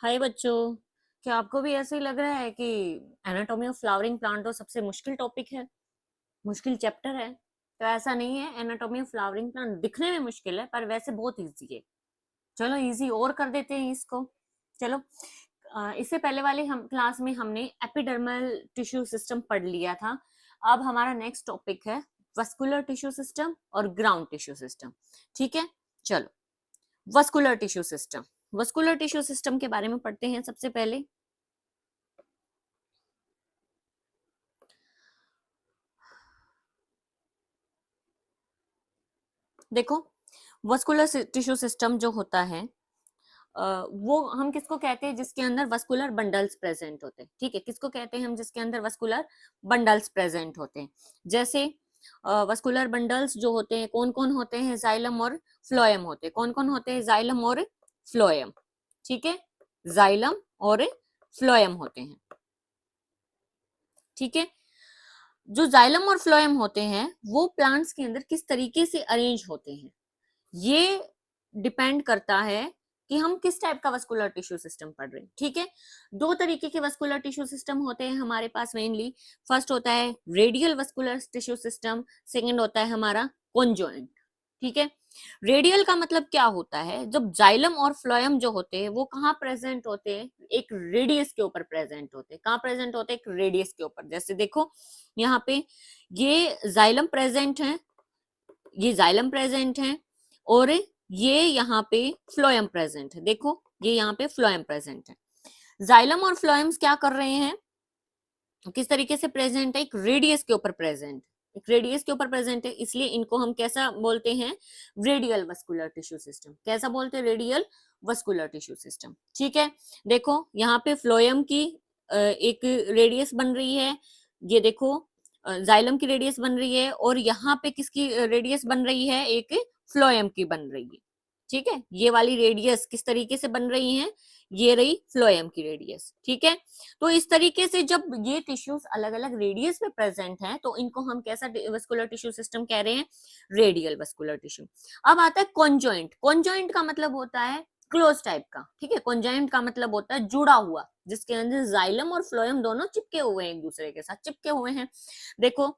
हाय बच्चों, क्या आपको भी ऐसे ही लग रहा है कि एनाटॉमी ऑफ फ्लावरिंग प्लांट तो सबसे मुश्किल टॉपिक है, मुश्किल चैप्टर है? तो ऐसा नहीं है। एनाटॉमी ऑफ फ्लावरिंग प्लांट दिखने में मुश्किल है पर वैसे बहुत इजी है। चलो इजी और कर देते हैं इसको। चलो, इससे पहले वाली हम क्लास में हमने एपिडर्मल टिश्यू सिस्टम पढ़ लिया था। अब हमारा नेक्स्ट टॉपिक है वस्कुलर टिश्यू सिस्टम और ग्राउंड टिश्यू सिस्टम। ठीक है, चलो vascular tissue system. Vascular tissue system के बारे में पढ़ते हैं सबसे पहले। देखो, वस्कुलर टिश्यू सिस्टम जो होता है वो हम किसको कहते हैं? जिसके अंदर वस्कुलर बंडल्स प्रेजेंट होते हैं। ठीक है, किसको कहते हैं हम? जिसके अंदर वस्कुलर बंडल्स प्रेजेंट होते हैं। जैसे वस्कुलर बंडल्स जो होते हैं कौन कौन होते हैं? जाइलम और फ्लोएम होते हैं। कौन कौन होते हैं? जाइलम और फ्लोएम। ठीक है, जाइलम और फ्लोएम होते हैं। ठीक है, जो जाइलम और फ्लोएम होते हैं वो प्लांट्स के अंदर किस तरीके से अरेंज होते हैं, ये डिपेंड करता है कि हम किस टाइप का वस्कुलर टिश्यू सिस्टम पढ़ रहे हैं। ठीक है, दो तरीके के वस्कुलर टिश्यू सिस्टम होते हैं हमारे पास मेनली। फर्स्ट होता है radial vascular tissue system, second होता है हमारा कॉन्जॉइंट। ठीक है, रेडियल का मतलब क्या होता है? जब जाइलम और फ्लोएम जो होते हैं वो कहाँ प्रेजेंट होते हैं? एक रेडियस के ऊपर प्रेजेंट होते हैं। कहाँ प्रेजेंट होते हैं? एक रेडियस के ऊपर। जैसे देखो यहाँ पे ये जाइलम प्रेजेंट है, ये जाइलम प्रेजेंट है और ये यहाँ पे फ्लोएम प्रेजेंट है। देखो ये यहाँ पे फ्लोएम प्रेजेंट है। जाइलम और फ्लोएम्स क्या कर रहे हैं, किस तरीके से प्रेजेंट है? एक रेडियस के ऊपर प्रेजेंट, एक रेडियस के ऊपर प्रेजेंट है, इसलिए इनको हम कैसा बोलते हैं? Radial vascular tissue system. कैसा बोलते हैं? Radial vascular tissue system. ठीक है, देखो यहाँ पे फ्लोएम की एक रेडियस बन रही है, ये देखो जाइलम की रेडियस बन रही है, और यहाँ पे किसकी रेडियस बन रही है? एक फ्लोएम की बन रही है। ठीक है, ये वाली रेडियस किस तरीके से बन रही है? ये रही फ्लोएम की रेडियस। ठीक है, तो इस तरीके से जब ये टिश्यूज अलग अलग रेडियस में प्रेजेंट हैं तो इनको हम कैसा वस्कुलर टिश्यू सिस्टम कह रहे हैं? Radial vascular tissue. अब आता है कॉन्जॉइंट। कॉन्जॉइंट का मतलब होता है क्लोज टाइप का। ठीक है, कॉन्जॉइंट का मतलब होता है जुड़ा हुआ, जिसके अंदर जाइलम और फ्लोएम दोनों चिपके हुए हैं, एक दूसरे के साथ चिपके हुए हैं। देखो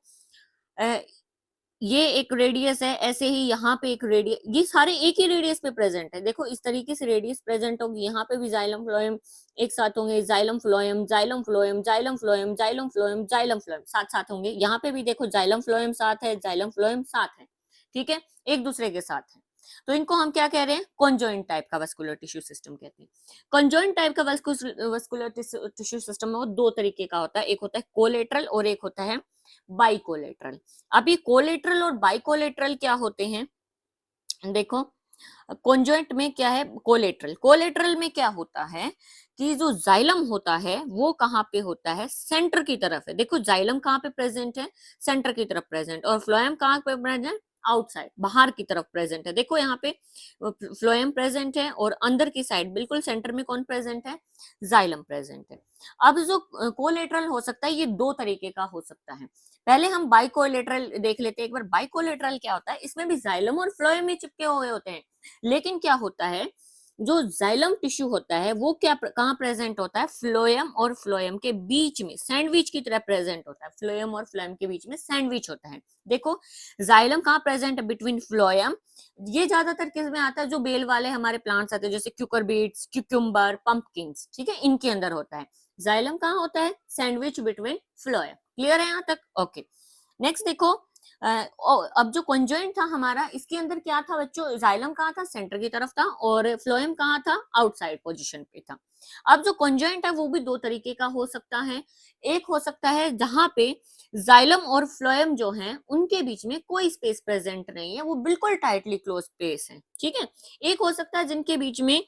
ये एक रेडियस है, ऐसे ही यहाँ पे एक रेडियस, ये सारे एक ही रेडियस पे प्रेजेंट है। देखो इस तरीके से रेडियस प्रेजेंट होगी, यहाँ पे भी जाइलम फ्लोएम एक साथ होंगे, xylem phloem xylem phloem xylem phloem xylem phloem xylem phloem साथ साथ होंगे। यहाँ पे भी देखो जाइलम फ्लोएम साथ है, जाइलम फ्लोएम साथ है। ठीक है, एक दूसरे के साथ है, तो इनको हम क्या कह रहे हैं? कॉन्जॉइंट टाइप का वस्कुलर टिश्यू सिस्टम कहते हैं। कॉन्जॉइंट टाइप का वस्कुलर टिश्यू सिस्टम वो दो तरीके का होता है, एक होता है कोलेटरल और एक होता है बाइकोलेटरल। अब ये कोलेटरल और बाइकोलेटरल क्या होते हैं? देखो कॉन्जॉइंट में क्या है? कोलेटरल। कोलेटरल में क्या होता है कि जो जाइलम होता है वो कहाँ पे होता है? सेंटर की तरफ है। देखो जाइलम कहाँ पे प्रेजेंट है? सेंटर की तरफ प्रेजेंट। और फ्लोएम कहाँ पे प्रेजेंट? आउटसाइड, बाहर की तरफ प्रेजेंट है। देखो यहाँ पे फ्लोएम प्रेजेंट है और अंदर की साइड बिल्कुल सेंटर में कौन प्रेजेंट है? जाइलम प्रेजेंट है। अब जो कोलेटरल हो सकता है ये दो तरीके का हो सकता है। पहले हम बाइकोलेटरल देख लेते हैं एक बार। बाइकोलेटरल क्या होता है? इसमें भी जाइलम और फ्लोएम ही चिपके हुए होते हैं, लेकिन क्या होता है जो जाइलम टिश्यू होता है वो क्या कहाँ प्रेजेंट होता है? फ्लोएम और फ्लोएम के बीच में, सैंडविच की तरह प्रेजेंट होता है। फ्लोएम और फ्लोएम के बीच में सैंडविच होता है। देखो जाइलम कहाँ प्रेजेंट है? Between phloem. ये ज्यादातर किस में आता है? जो बेल वाले हमारे प्लांट्स आते हैं जैसे क्यूकर बीट्स, क्यूक्यूम्बर, पंपकिंस, ठीक है, इनके अंदर होता है। जाइलम कहाँ होता है? Sandwich between phloem. क्लियर है यहाँ तक? ओके, नेक्स्ट देखो अब जो कॉन्जॉइंट था हमारा, इसके अंदर क्या था बच्चों? जाइलम कहाँ था? सेंटर की तरफ था, और फ्लोएम कहाँ था? आउटसाइड पोजीशन पे था। अब जो कॉन्जॉइंट है वो भी दो तरीके का हो सकता है। एक हो सकता है जहां पे जाइलम और फ्लोएम जो हैं उनके बीच में कोई स्पेस प्रेजेंट नहीं है, वो बिल्कुल टाइटली क्लोज स्पेस है। ठीक है, एक हो सकता है जिनके बीच में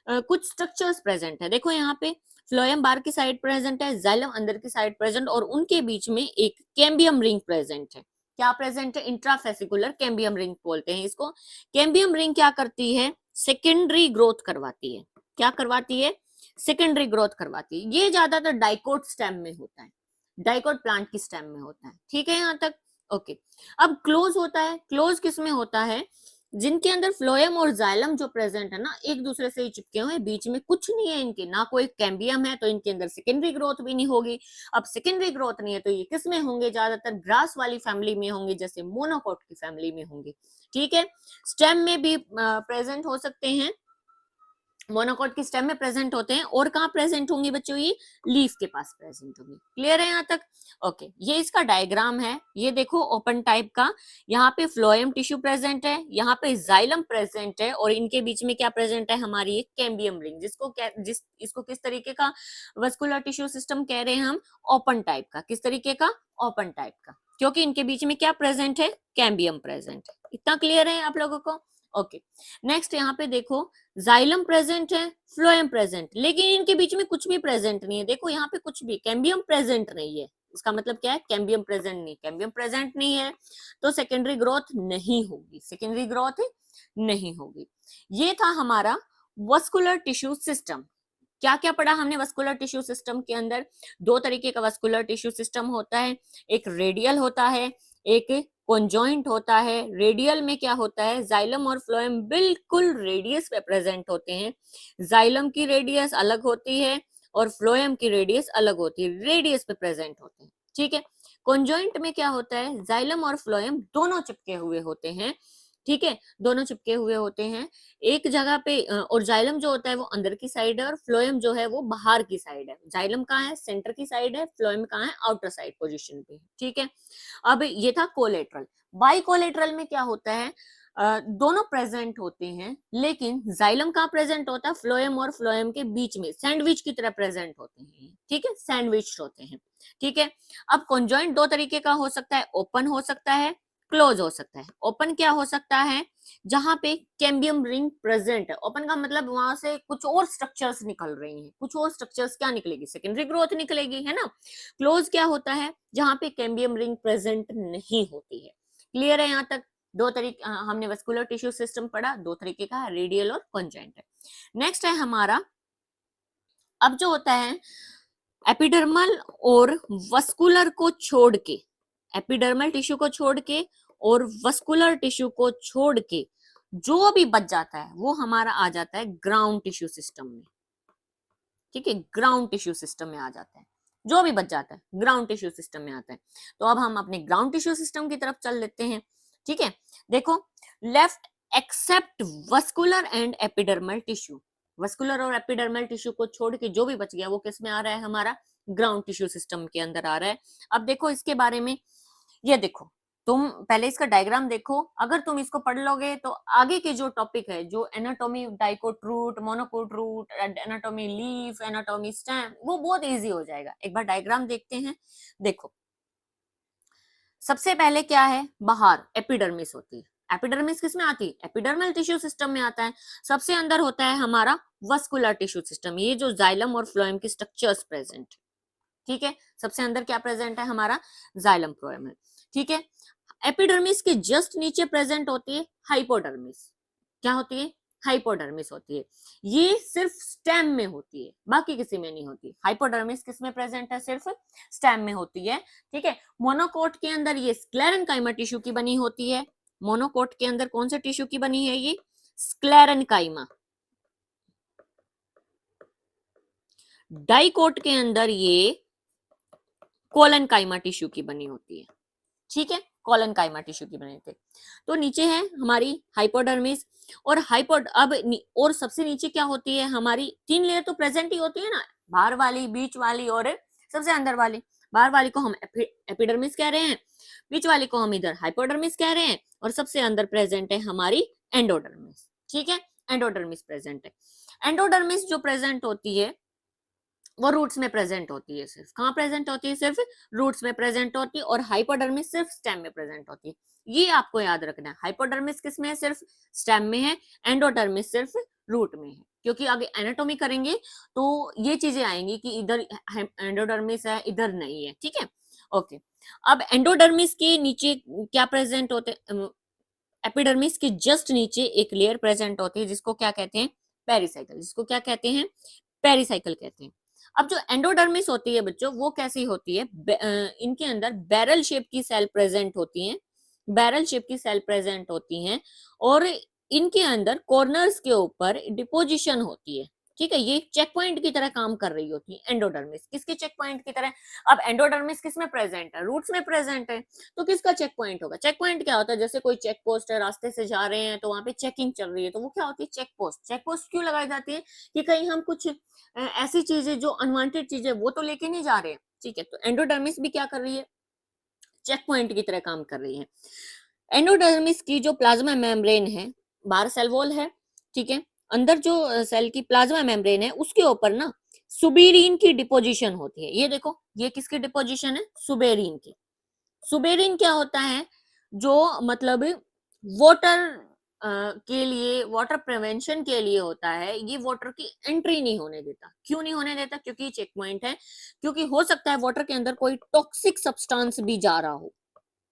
कुछ स्ट्रक्चर्स प्रेजेंट है। देखो यहाँ पे फ्लोएम बाहर की साइड प्रेजेंट है, जाइलम अंदर की साइड प्रेजेंट, और उनके बीच में एक कैम्बियम रिंग प्रेजेंट है। क्या प्रेजेंट है? इंट्राफेसिकुलर कैम्बियम रिंग बोलते हैं इसको। कैम्बियम रिंग क्या करती है? सेकेंडरी ग्रोथ करवाती है। क्या करवाती है? सेकेंडरी ग्रोथ करवाती है। ये ज्यादातर डाइकोट स्टेम में होता है, डाइकोट प्लांट की स्टेम में होता है। ठीक है यहाँ तक? ओके, अब क्लोज होता है। क्लोज किस में होता है? जिनके अंदर फ्लोएम और जाइलम जो प्रेजेंट है ना, एक दूसरे से ही चिपके हुए हैं, बीच में कुछ नहीं है इनके, ना कोई कैम्बियम है, तो इनके अंदर सेकेंडरी ग्रोथ भी नहीं होगी। अब सेकेंडरी ग्रोथ नहीं है तो ये किस में होंगे, ज्यादातर ग्रास वाली फैमिली में होंगे, जैसे मोनोकोट की फैमिली में होंगे। ठीक है, स्टेम में भी प्रेजेंट हो सकते हैं, मोनोकोट की स्टेम में प्रेजेंट होते हैं, और कहाँ प्रेजेंट होंगी बच्चों, ये लीफ के पास प्रेजेंट होंगी। क्लियर है यहाँ तक? ओके, ये इसका डायग्राम है, ये देखो ओपन टाइप का, यहाँ पे फ्लोएम टिश्यू प्रेजेंट है, यहाँ पे जाइलम प्रेजेंट है, और इनके बीच में क्या प्रेजेंट है, हमारी एक कैम्बियम रिंग, इसको किस तरीके का वस्कुलर टिश्यू सिस्टम कह रहे हैं हम, ओपन टाइप का। किस तरीके का, ओपन टाइप का, क्योंकि इनके बीच में क्या प्रेजेंट है, कैम्बियम प्रेजेंट है। इतना क्लियर है आप लोगों को? ओके, नेक्स्ट यहाँ पे देखो, जाइलम प्रेजेंट है, फ्लोएम प्रेजेंट, लेकिन इनके बीच में कुछ भी प्रेजेंट नहीं है। देखो यहाँ पे कुछ भी, कैम्बियम प्रेजेंट नहीं है, इसका मतलब क्या है, कैम्बियम प्रेजेंट नहीं, कैम्बियम प्रेजेंट नहीं है तो सेकेंडरी ग्रोथ नहीं होगी, सेकेंडरी ग्रोथ नहीं होगी। ये था हमारा वस्कुलर टिश्यू सिस्टम। क्या क्या पढ़ा हमने वस्कुलर टिश्यू सिस्टम के अंदर? दो तरीके का वस्कुलर टिश्यू सिस्टम होता है, एक रेडियल होता है, एक कॉन्जॉइंट होता है। रेडियल में क्या होता है, जाइलम और फ्लोएम बिल्कुल रेडियस पे प्रेजेंट होते हैं, जाइलम की रेडियस अलग होती है और फ्लोएम की रेडियस अलग होती है, रेडियस पे प्रेजेंट होते हैं। ठीक है, कॉन्जॉइंट में क्या होता है, जाइलम और फ्लोएम दोनों चिपके हुए होते हैं। ठीक है, दोनों चिपके हुए होते हैं एक जगह पे, और जाइलम जो होता है वो अंदर की साइड है और फ्लोएम जो है वो बाहर की साइड है। जाइलम कहाँ है, सेंटर की साइड है, फ्लोएम कहाँ है, आउटर साइड पोजीशन पे। ठीक है, अब ये था कोलेट्रल। बाई कोलेट्रल में क्या होता है, दोनों प्रेजेंट होते हैं, लेकिन जाइलम कहाँ प्रेजेंट होता है, फ्लोएम और फ्लोएम के बीच में, सैंडविच की तरह प्रेजेंट होते हैं। ठीक है, सैंडविच होते हैं। ठीक है, अब कॉन्जॉइंट दो तरीके का हो सकता है, ओपन हो सकता है, क्लोज हो सकता है। ओपन क्या हो सकता है, जहां पे कैम्बियम रिंग प्रेजेंट है। ओपन का मतलब वहां से कुछ और स्ट्रक्चर्स निकल रही हैं, कुछ और स्ट्रक्चर्स क्या निकलेगी, सेकेंडरी ग्रोथ निकलेगी, है ना। क्लोज क्या होता है, जहां पे कैम्बियम रिंग प्रेजेंट नहीं होती है। क्लियर है यहाँ तक? दो तरीके हमने वस्कुलर टिश्यू सिस्टम पढ़ा, दो तरीके का, रेडियल और कॉन्जॉइंट है। नेक्स्ट है हमारा, अब जो होता है एपिडर्मल और वस्कुलर को छोड़ के, एपिडर्मल टिश्यू को छोड़ के और वस्कुलर टिश्यू को छोड़ के जो भी बच जाता है वो हमारा आ जाता है ग्राउंड टिश्यू सिस्टम में। ठीक है, ग्राउंड टिश्यू सिस्टम में आ जाता है, जो भी बच जाता है ग्राउंड टिश्यू सिस्टम में आता है। तो अब हम अपने ग्राउंड टिश्यू सिस्टम की तरफ चल लेते हैं। ठीक है, देखो, left except vascular and epidermal tissue, vascular और एपिडर्मल टिश्यू को छोड़ के जो भी बच गया वो किस में आ रहा है, हमारा ग्राउंड टिश्यू सिस्टम के अंदर आ रहा है। अब देखो इसके बारे में, ये देखो, तुम पहले इसका डायग्राम देखो, अगर तुम इसको पढ़ लोगे तो आगे के जो टॉपिक है, जो anatomy dicot root, monocot root, anatomy leaf, anatomy stem, वो बहुत इजी हो जाएगा। एक बार डायग्राम देखते हैं। देखो, सबसे पहले क्या है, बाहर एपिडर्मिस होती है। एपिडर्मिस किस में आती है, एपिडर्मल टिश्यू सिस्टम में आता है। सबसे अंदर होता है हमारा वस्कुलर टिश्यू सिस्टम, ये जो जाइलम और फ्लोएम की स्ट्रक्चर्स प्रेजेंट। ठीक है, सबसे अंदर क्या प्रेजेंट है, हमारा जाइलम फ्लोएम है। ठीक है, एपिडर्मिस के जस्ट नीचे प्रेजेंट होती है हाइपोडर्मिस। क्या होती है, हाइपोडर्मिस होती है। ये सिर्फ स्टेम में होती है, बाकी किसी में नहीं होती। हाइपोडर्मिस किस में प्रेजेंट है, सिर्फ स्टेम में होती है। ठीक है, मोनोकोट के अंदर ये स्क्लेरेनकाइमा टिश्यू की बनी होती है। मोनोकोट के अंदर कौन से टिश्यू की बनी है, ये स्क्लेरेनकाइमा। डाइकोट के अंदर ये कोलनकाइमा टिश्यू की बनी होती है। ठीक है, कोलनकाइमा टिश्यू की बने थे। तो नीचे है हमारी हाइपोडर्मिस और और सबसे नीचे क्या होती है, हमारी तीन लेयर तो प्रेजेंट ही होती है ना, बाहर वाली, बीच वाली और सबसे अंदर वाली। बाहर वाली को हम एपिडर्मिस कह रहे हैं, बीच वाली को हम इधर हाइपोडर्मिस कह रहे हैं, और सबसे अंदर प्रेजेंट है हमारी एंडोडर्मिस। ठीक है, एंडोडर्मिस प्रेजेंट है। एंडोडर्मिस जो प्रेजेंट होती है वो रूट्स में प्रेजेंट होती है। सिर्फ कहाँ प्रेजेंट होती है, सिर्फ रूट्स में प्रेजेंट होती है, और हाइपोडर्मिस सिर्फ स्टेम में प्रेजेंट होती है। ये आपको याद रखना है, हाइपोडर्मिस किस में है, सिर्फ स्टेम में है, एंडोडर्मिस सिर्फ रूट में है। क्योंकि आगे एनाटॉमी करेंगे तो ये चीजें आएंगी कि इधर एंडोडर्मिस है, इधर नहीं है। ठीक है, ओके। अब एंडोडर्मिस के नीचे क्या प्रेजेंट होते, एपिडर्मिस के जस्ट नीचे एक लेयर प्रेजेंट होती है जिसको क्या कहते हैं, पेरिसाइकल। जिसको क्या कहते हैं, पेरिसाइकल कहते हैं। अब जो एंडोडर्मिस होती है बच्चों, वो कैसी होती है, इनके अंदर बैरल शेप की सेल प्रेजेंट होती हैं। बैरल शेप की सेल प्रेजेंट होती हैं और इनके अंदर कॉर्नर्स के ऊपर डिपोजिशन होती है। ठीक है, ये चेक पॉइंट की तरह काम कर रही होती है एंडोडर्मिस। किसके चेक पॉइंट की तरह? अब एंडोडर्मिस किस में प्रेजेंट है? रूट्स में प्रेजेंट है, तो किसका चेक पॉइंट होगा? चेक पॉइंट क्या होता है? जैसे कोई चेक पोस्ट है, रास्ते से जा रहे हैं तो वहां पे चेकिंग चल रही है, तो वो क्या होती है? Check post. चेक पोस्ट क्यों लगाई जाती है? कि कहीं हम कुछ ऐसी चीजें जो अनवांटेड चीजें वो तो लेके नहीं जा रहे हैं। ठीक है, तो एंडोडर्मिस भी क्या कर रही है? चेक पॉइंट की तरह काम कर रही है। एंडोडर्मिस की जो प्लाज्मा मेम्ब्रेन है, बाहर सेल वॉल है, ठीक है, अंदर जो सेल की प्लाज्मा मेम्ब्रेन है उसके ऊपर ना सुबेरिन की डिपोजिशन होती है। ये देखो, ये किसकी डिपोजिशन है? सुबेरिन की। सुबेरिन क्या होता है? जो मतलब वाटर के लिए, वाटर प्रिवेंशन के लिए होता है। ये वाटर की एंट्री नहीं होने देता। क्यों नहीं होने देता? क्योंकि चेक पॉइंट है, क्योंकि हो सकता है वाटर के अंदर कोई टॉक्सिक सब्सटेंस भी जा रहा हो,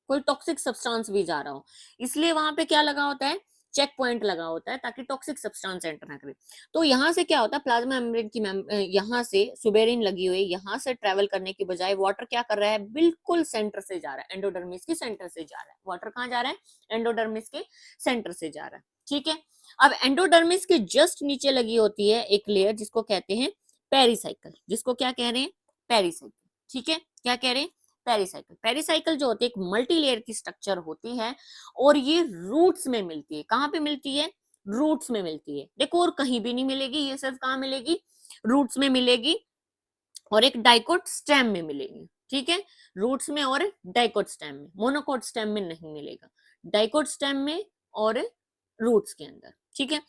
कोई टॉक्सिक सब्सटेंस भी जा रहा हो, इसलिए वहां पे क्या लगा होता है? चेक पॉइंट लगा होता है, ताकि टॉक्सिक सब्सटेंस एंटर ना करे। तो यहाँ से क्या होता है? प्लाज्मा मेम्ब्रेन की यहाँ से सुबेरिन लगी हुई, यहाँ से ट्रेवल करने की बजाय वाटर क्या कर रहा है? बिल्कुल सेंटर से जा रहा है, एंडोडर्मिस के सेंटर से जा रहा है। वाटर कहाँ जा रहा है? एंडोडर्मिस के सेंटर से जा रहा है। ठीक है, अब एंडोडर्मिस के जस्ट नीचे लगी होती है एक लेयर जिसको कहते हैं पेरिसाइकल। जिसको क्या कह रहे हैं? पेरिसाइकल। ठीक है, क्या कह रहे हैं? पेरिसाइकल। पेरिसाइकल जो होती है एक मल्टी लेयर की स्ट्रक्चर होती है और ये रूट्स में मिलती है। कहाँ पे मिलती है? रूट्स में मिलती है। देखो, और कहीं भी नहीं मिलेगी, ये सिर्फ कहाँ मिलेगी? रूट्स में मिलेगी और एक डाइकोट स्टेम में मिलेगी। ठीक है, रूट्स में और डाइकोट स्टेम में, मोनोकोट स्टेम में नहीं मिलेगा, डाइकोट स्टेम में और रूट्स के अंदर। ठीक है,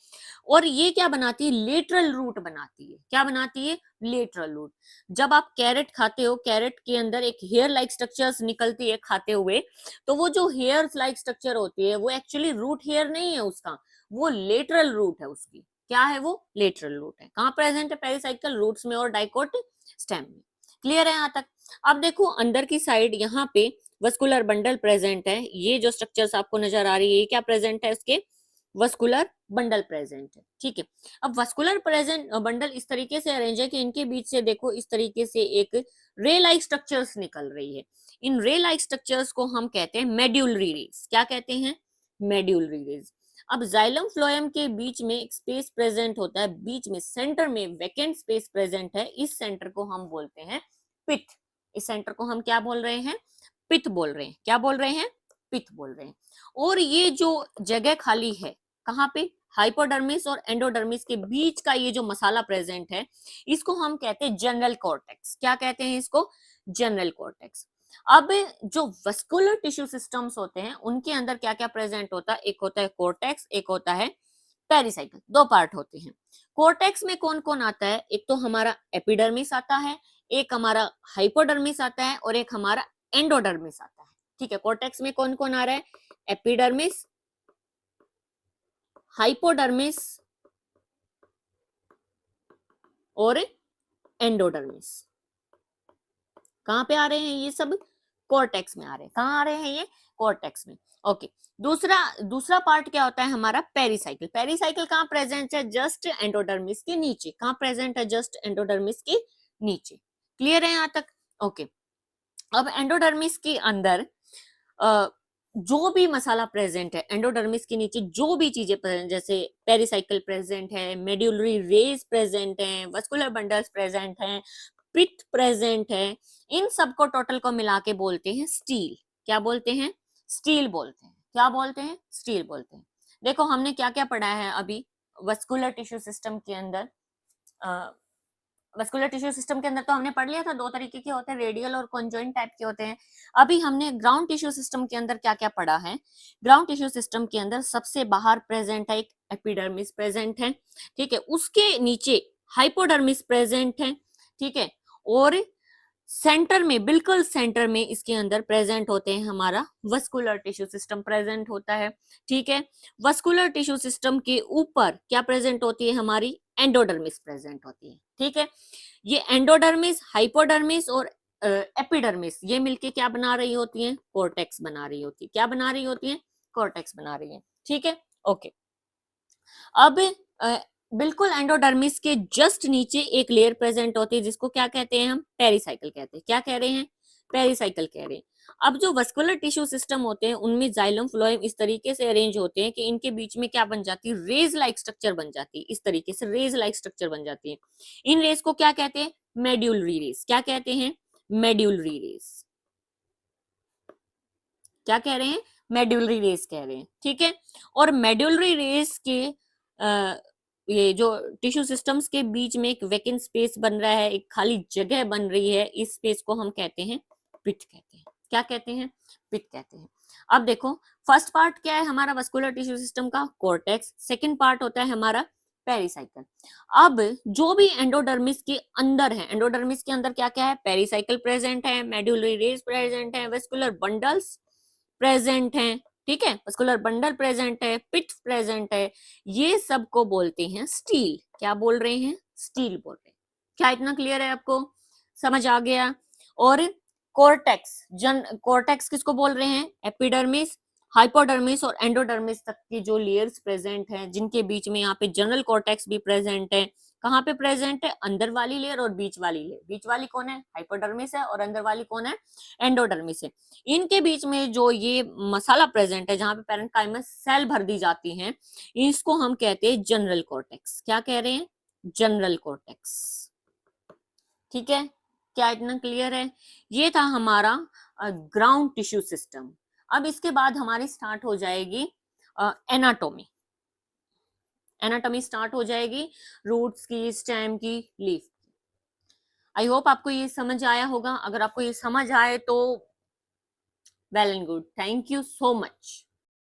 और ये क्या बनाती है? लेटरल रूट बनाती है। क्या बनाती है? Lateral root. जब आप कैरेट खाते हो, कैरेट के अंदर एक हेयर लाइक स्ट्रक्चर्स निकलती है खाते हुए, तो वो जो हेयर लाइक स्ट्रक्चर होती है वो एक्चुअली रूट हेयर नहीं है उसका, वो लेटरल रूट है उसकी। क्या है वो? लेटरल रूट है। कहाँ प्रेजेंट है पेरिसाइकल? रूट्स में और डाइकोट स्टेम में। क्लियर है यहाँ तक? अब देखो अंदर की साइड यहाँ पे वस्कुलर बंडल प्रेजेंट है। ये जो स्ट्रक्चर्स आपको नजर आ रही है, ये क्या प्रेजेंट है? इसके वस्कुलर बंडल प्रेजेंट है। ठीक है, अब वस्कुलर प्रेजेंट बंडल इस तरीके से अरेंज है कि इनके बीच से देखो इस तरीके से एक रे लाइक स्ट्रक्चर्स निकल रही है। इन रे लाइक स्ट्रक्चर्स को हम कहते हैं मेड्यूलरी रेज। क्या कहते हैं? Medullary rays. अब जाइलम फ्लोएम के बीच में एक स्पेस प्रेजेंट होता है, बीच में सेंटर में वैकेंट स्पेस प्रेजेंट है। इस सेंटर को हम बोलते हैं पिथ। इस सेंटर को हम क्या बोल रहे हैं? पिथ बोल रहे हैं। क्या बोल रहे हैं? पिथ बोल रहे हैं। और ये जो जगह खाली है, कहाँ पे? हाइपोडर्मिस और एंडोडर्मिस के बीच का ये जो मसाला प्रेजेंट है, इसको हम कहते हैं जनरल कॉर्टेक्स। क्या कहते हैं इसको? General cortex. अब जो वस्कुलर टिश्यू सिस्टम्स होते हैं उनके अंदर क्या क्या प्रेजेंट होता है? एक होता है कोर्टेक्स, एक होता है पेरिसाइकल। दो पार्ट होते हैं। कोर्टेक्स में कौन कौन आता है? एक तो हमारा एपिडर्मिस आता है, एक हमारा हाइपोडर्मिस आता है और एक हमारा एंडोडर्मिस आता है। ठीक है, कोर्टेक्स में कौन कौन आ रहा है? एपिडर्मिस, हाइपोडर्मिस और एंडोडर्मिस। कहां पे आ रहे हैं ये सब? कॉर्टेक्स में आ रहे हैं। कहां आ रहे हैं ये? कॉर्टेक्स में। ओके, दूसरा दूसरा पार्ट क्या होता है हमारा? पेरिसाइकिल। पेरिसाइकिल कहां प्रेजेंट है? जस्ट एंडोडर्मिस के नीचे। कहां प्रेजेंट है? जस्ट एंडोडर्मिस के नीचे। क्लियर है यहां तक? ओके, अब एंडोडर्मिस के अंदर जो भी मसाला प्रेजेंट है, एंडोडर्मिस के नीचे जो भी चीजें प्रेजेंट, जैसे पेरिसाइकिल प्रेजेंट है, मेड्यूलरी रेज प्रेजेंट है, वस्कुलर बंडल्स प्रेजेंट हैं, पिथ प्रेजेंट है, इन सबको टोटल को मिला के बोलते हैं स्टील। क्या बोलते हैं? स्टील बोलते हैं। क्या बोलते हैं? स्टील बोलते हैं। देखो हमने क्या क्या पढ़ा है अभी वस्कुलर टिश्यू सिस्टम के अंदर। वस्कुलर टिश्यू सिस्टम के अंदर तो हमने पढ़ लिया था, दो तरीके के होते हैं, रेडियल और कॉन्जॉइंट टाइप के होते हैं। अभी हमने ग्राउंड टिश्यू सिस्टम के अंदर क्या क्या पढ़ा है? ग्राउंड टिश्यू सिस्टम के अंदर सबसे बाहर प्रेजेंट है एक एपिडर्मिस प्रेजेंट है। ठीक है, उसके नीचे हाइपोडर्मिस प्रेजेंट है। ठीक है, और सेंटर में, बिल्कुल सेंटर में इसके अंदर प्रेजेंट होते हैं हमारा वस्कुलर टिश्यू सिस्टम प्रेजेंट होता है। ठीक है, वस्कुलर टिश्यू सिस्टम के ऊपर क्या प्रेजेंट होती है? हमारी एंडोडर्मिस प्रेजेंट होती है। ठीक है, ये एंडोडर्मिस, हाइपोडर्मिस और एपिडर्मिस ये मिलके क्या बना रही होती हैं? कॉर्टेक्स बना रही होती है। क्या बना रही होती है? कॉर्टेक्स बना रही है। ठीक है, ओके। अब बिल्कुल एंडोडर्मिस के जस्ट नीचे एक लेयर प्रेजेंट होती है जिसको क्या कहते हैं? हम पेरिसाइकिल कहते हैं। क्या कह रहे हैं? पेरिसाइकिल कह रहे हैं। अब जो वस्कुलर टिश्यू सिस्टम होते हैं उनमें जाइलम फ्लोएम इस तरीके से अरेंज होते हैं कि इनके बीच में क्या बन जाती है, रेज लाइक स्ट्रक्चर बन जाती है, इस तरीके से रेज लाइक स्ट्रक्चर बन जाती है। इन रेस को क्या कहते हैं, मेड्यूलरी रेस। क्या कहते हैं, मेड्यूलरी रेस। क्या कह रहे हैं, मेड्यूलरी रेस कह रहे हैं, ठीक है। और मेड्यूलरी रेस के ये जो टिश्यू सिस्टम्स के बीच में एक वैकेंट स्पेस बन रहा है, एक खाली जगह बन रही है, इस स्पेस को हम कहते हैं पिट कहते हैं। क्या कहते हैं, पिट कहते हैं। अब देखो फर्स्ट पार्ट क्या है हमारा वस्कुलर टिश्यू सिस्टम का, कॉर्टेक्स। सेकंड पार्ट होता है हमारा पेरिसाइकिल। अब जो भी एंडोडर्मिस के अंदर है, एंडोडर्मिस के अंदर क्या क्या है, पेरिसाइकिल प्रेजेंट है, मेड्यूलरी रेस प्रेजेंट है, वेस्कुलर बंडल्स प्रेजेंट हैं, ठीक है, मस्कुलर बंडल प्रेजेंट है, पिट प्रेजेंट है, ये सब को बोलते हैं स्टील। क्या बोल रहे हैं, स्टील बोल रहे हैं। क्या इतना क्लियर है आपको, समझ आ गया। और कोर्टेक्स, कोर्टेक्स किसको बोल रहे हैं, एपिडर्मिस, हाइपोडर्मिस और एंडोडर्मिस तक की जो लेयर्स प्रेजेंट हैं, जिनके बीच में यहाँ पे जनरल कोर्टेक्स भी प्रेजेंट है। कहाँ पे प्रेजेंट है, अंदर वाली लेयर और बीच वाली लेयर। बीच वाली कौन है, हाइपोडर्मिस है, और अंदर वाली कौन है, एंडोडर्मिस है। इनके बीच में जो ये मसाला प्रेजेंट है, जहां पे पैरेंकाइमस सेल भर दी जाती हैं, इसको हम कहते हैं जनरल कॉर्टेक्स। क्या कह रहे हैं, जनरल कॉर्टेक्स, ठीक है। क्या इतना क्लियर है, ये था हमारा ग्राउंड टिश्यू सिस्टम। अब इसके बाद हमारी स्टार्ट हो जाएगी एनाटॉमी। एनाटॉमी स्टार्ट हो जाएगी रूट्स की, स्टेम की, लीफ की। आई होप आपको ये समझ आया होगा। अगर आपको ये समझ आए तो well and good, thank you so much.